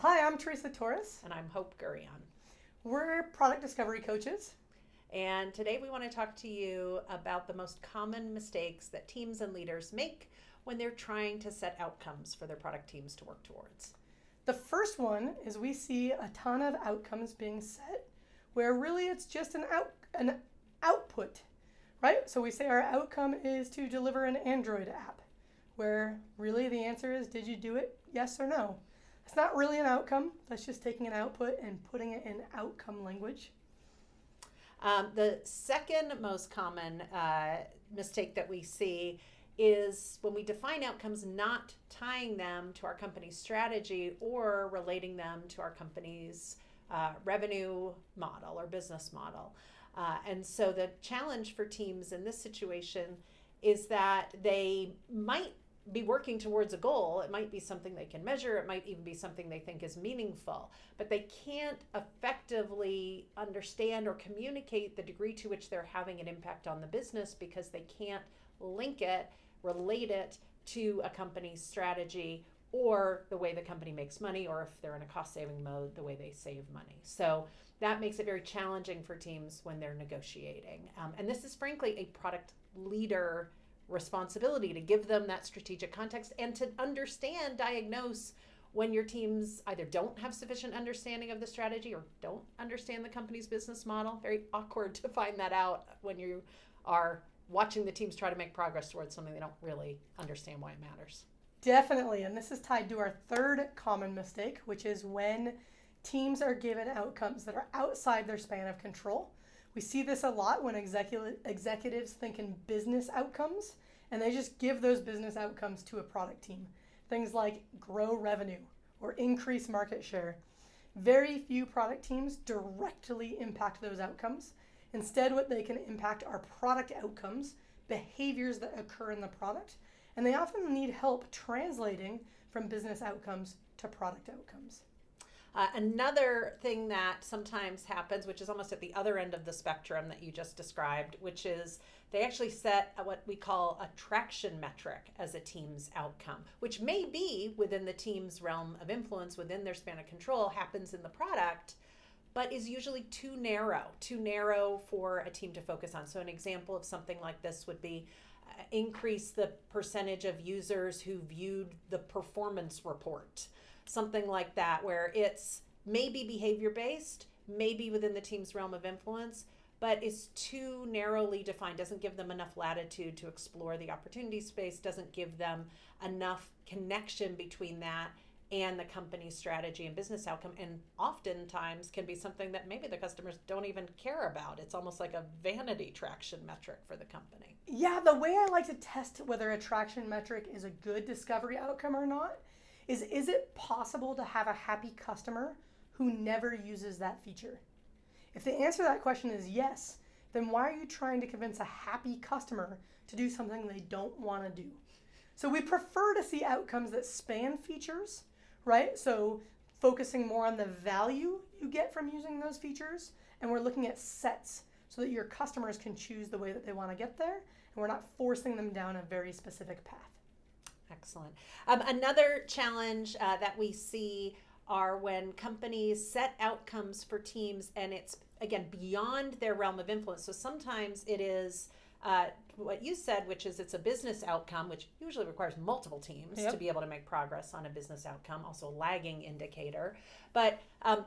Hi, I'm Teresa Torres. And I'm Hope Gurion. We're product discovery coaches. And today we want to talk to you about the most common mistakes that teams and leaders make when they're trying to set outcomes for their product teams to work towards. The first one is we see a ton of outcomes being set where really it's just an output, right? So we say our outcome is to deliver an Android app, where really the answer is, did you do it? Yes or no? It's not really an outcome. That's just taking an output and putting it in outcome language. The second most common mistake that we see is when we define outcomes, not tying them to our company's strategy or relating them to our company's revenue model or business model. And so the challenge for teams in this situation is that they might be working towards a goal. It might be something they can measure. It might even be something they think is meaningful, but they can't effectively understand or communicate the degree to which they're having an impact on the business because they can't link it, relate it to a company's strategy or the way the company makes money, or if they're in a cost-saving mode, the way they save money. So that makes it very challenging for teams when they're negotiating. And this is frankly a product leader responsibility to give them that strategic context and to understand, diagnose when your teams either don't have sufficient understanding of the strategy or don't understand the company's business model. Very awkward to find that out when you are watching the teams try to make progress towards something they don't really understand why it matters. Definitely, and this is tied to our third common mistake, which is when teams are given outcomes that are outside their span of control. We see this a lot when executives think in business outcomes, and they just give those business outcomes to a product team. Things like grow revenue or increase market share. Very few product teams directly impact those outcomes. Instead, what they can impact are product outcomes, behaviors that occur in the product, and they often need help translating from business outcomes to product outcomes. Another thing that sometimes happens, which is almost at the other end of the spectrum that you just described, which is they actually set what we call a traction metric as a team's outcome, which may be within the team's realm of influence, within their span of control, happens in the product, but is usually too narrow for a team to focus on. So an example of something like this would be increase the percentage of users who viewed the performance report. Something like that, where it's maybe behavior-based, maybe within the team's realm of influence, but is too narrowly defined, doesn't give them enough latitude to explore the opportunity space, doesn't give them enough connection between that and the company's strategy and business outcome, and oftentimes can be something that maybe the customers don't even care about. It's almost like a vanity traction metric for the company. Yeah, the way I like to test whether a traction metric is a good discovery outcome or not is it possible to have a happy customer who never uses that feature? If the answer to that question is yes, then why are you trying to convince a happy customer to do something they don't want to do? So we prefer to see outcomes that span features, right? So focusing more on the value you get from using those features, and we're looking at sets so that your customers can choose the way that they want to get there, and we're not forcing them down a very specific path. Excellent. Another challenge that we see are when companies set outcomes for teams and it's, again, beyond their realm of influence. So sometimes it is what you said, which is it's a business outcome, which usually requires multiple teams to be able to make progress on a business outcome, also a lagging indicator. But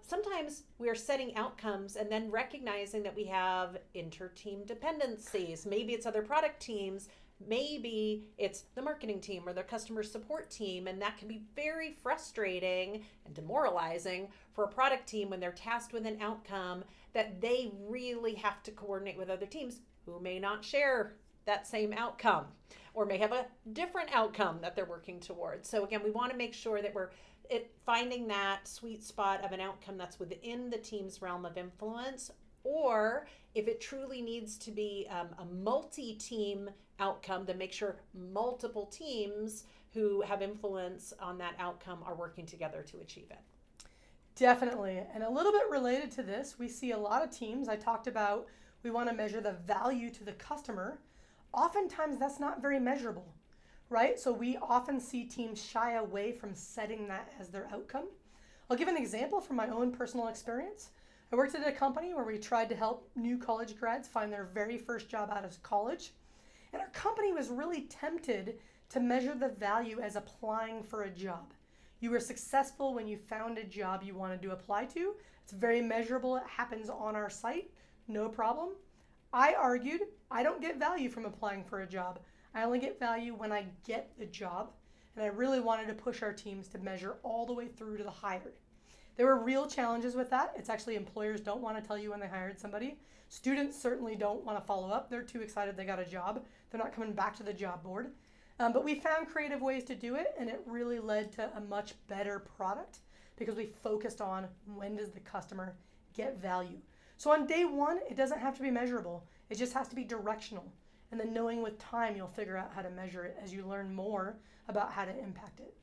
sometimes we're setting outcomes and then recognizing that we have inter-team dependencies. Maybe it's other product teams. Maybe it's the marketing team or the customer support team, and that can be very frustrating and demoralizing for a product team when they're tasked with an outcome that they really have to coordinate with other teams who may not share that same outcome or may have a different outcome that they're working towards. So again, we want to make sure that we're finding that sweet spot of an outcome that's within the team's realm of influence, or if it truly needs to be a multi-team outcome, then make sure multiple teams who have influence on that outcome are working together to achieve it. Definitely. And a little bit related to this, we see a lot of teams, I talked about, we want to measure the value to the customer. Oftentimes that's not very measurable, right? So we often see teams shy away from setting that as their outcome. I'll give an example from my own personal experience. I worked at a company where we tried to help new college grads find their very first job out of college. And our company was really tempted to measure the value as applying for a job. You were successful when you found a job you wanted to apply to. It's very measurable. It happens on our site. No problem. I argued I don't get value from applying for a job. I only get value when I get the job. And I really wanted to push our teams to measure all the way through to the hire. There were real challenges with that. It's actually employers don't want to tell you when they hired somebody. Students certainly don't want to follow up. They're too excited they got a job. They're not coming back to the job board. But we found creative ways to do it, and it really led to a much better product because we focused on when does the customer get value. So on day one, it doesn't have to be measurable. It just has to be directional. And then knowing with time, you'll figure out how to measure it as you learn more about how to impact it.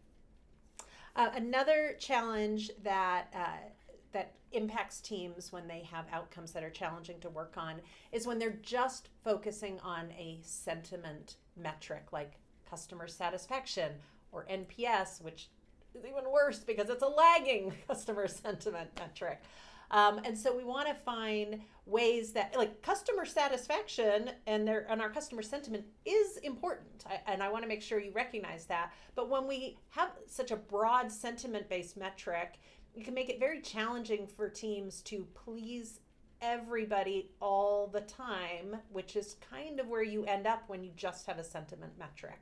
Another challenge that impacts teams when they have outcomes that are challenging to work on is when they're just focusing on a sentiment metric like customer satisfaction or NPS, which is even worse because it's a lagging customer sentiment metric. And so we want to find ways that, like, customer satisfaction and our customer sentiment is important. And I want to make sure you recognize that. But when we have such a broad sentiment-based metric, it can make it very challenging for teams to please everybody all the time, which is kind of where you end up when you just have a sentiment metric.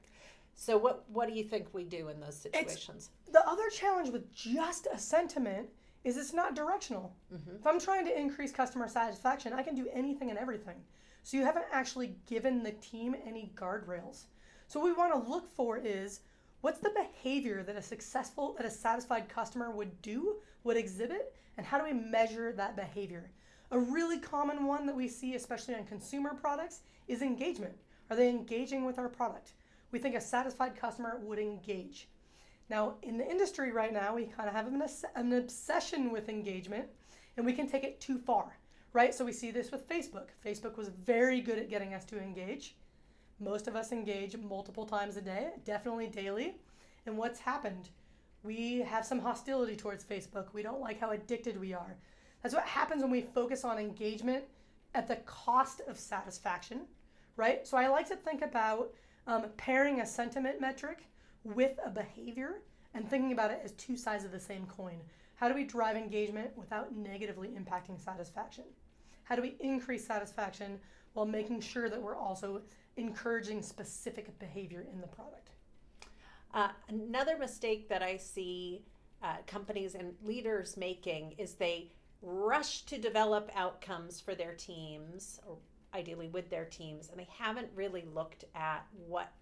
So what do you think we do in those situations? The other challenge with just a sentiment is it's not directional. Mm-hmm. If I'm trying to increase customer satisfaction, I can do anything and everything. So you haven't actually given the team any guardrails. So what we want to look for is what's the behavior that a satisfied customer would do, would exhibit, and how do we measure that behavior? A really common one that we see, especially on consumer products, is engagement. Are they engaging with our product? We think a satisfied customer would engage. Now, in the industry right now, we kind of have an obsession with engagement, and we can take it too far, right? So we see this with Facebook. Facebook was very good at getting us to engage. Most of us engage multiple times a day, definitely daily. And what's happened? We have some hostility towards Facebook. We don't like how addicted we are. That's what happens when we focus on engagement at the cost of satisfaction, right? So I like to think about pairing a sentiment metric with a behavior and thinking about it as two sides of the same coin. How do we drive engagement without negatively impacting satisfaction? How do we increase satisfaction while making sure that we're also encouraging specific behavior in the product? Another mistake that I see companies and leaders making is they rush to develop outcomes for their teams, or ideally with their teams, and they haven't really looked at what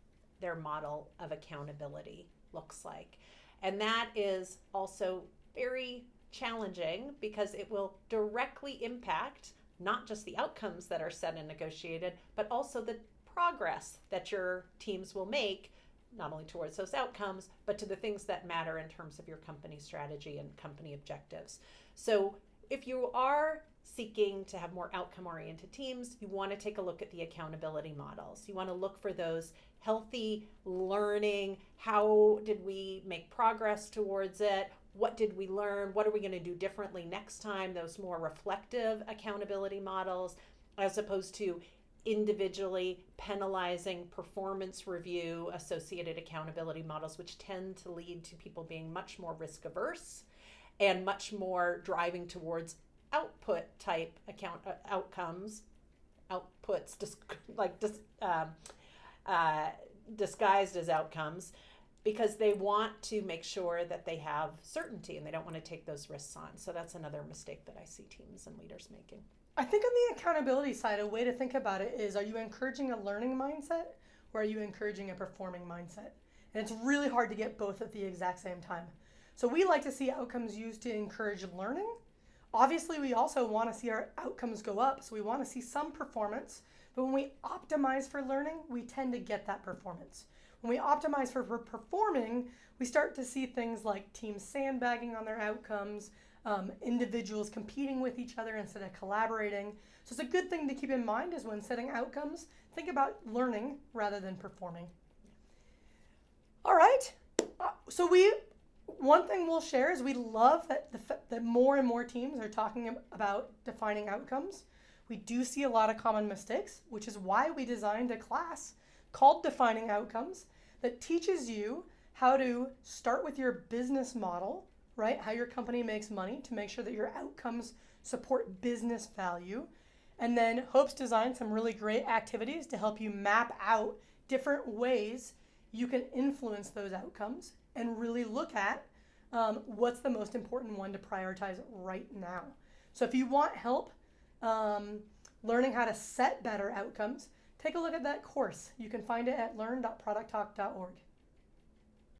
their model of accountability looks like. And that is also very challenging because it will directly impact not just the outcomes that are set and negotiated, but also the progress that your teams will make, not only towards those outcomes, but to the things that matter in terms of your company strategy and company objectives. So if you are seeking to have more outcome-oriented teams, you want to take a look at the accountability models. You want to look for those healthy learning. How did we make progress towards it? What did we learn? What are we going to do differently next time? Those more reflective accountability models, as opposed to individually penalizing performance review associated accountability models, which tend to lead to people being much more risk averse and much more driving towards output type outcomes, outputs disguised as outcomes, because they want to make sure that they have certainty and they don't want to take those risks on. So that's another mistake that I see teams and leaders making. I think on the accountability side, a way to think about it is, are you encouraging a learning mindset or are you encouraging a performing mindset? And it's really hard to get both at the exact same time. So we like to see outcomes used to encourage learning. Obviously, we also want to see our outcomes go up, so we want to see some performance. But when we optimize for learning, we tend to get that performance. When we optimize for performing, we start to see things like teams sandbagging on their outcomes, individuals competing with each other instead of collaborating. So it's a good thing to keep in mind is when setting outcomes, think about learning rather than performing. All right, so we one thing we'll share is we love that that more and more teams are talking about defining outcomes. We do see a lot of common mistakes, which is why we designed a class called Defining Outcomes that teaches you how to start with your business model, right? How your company makes money to make sure that your outcomes support business value. And then Hope's designed some really great activities to help you map out different ways you can influence those outcomes and really look at what's the most important one to prioritize right now. So if you want help learning how to set better outcomes, take a look at that course. You can find it at learn.producttalk.org.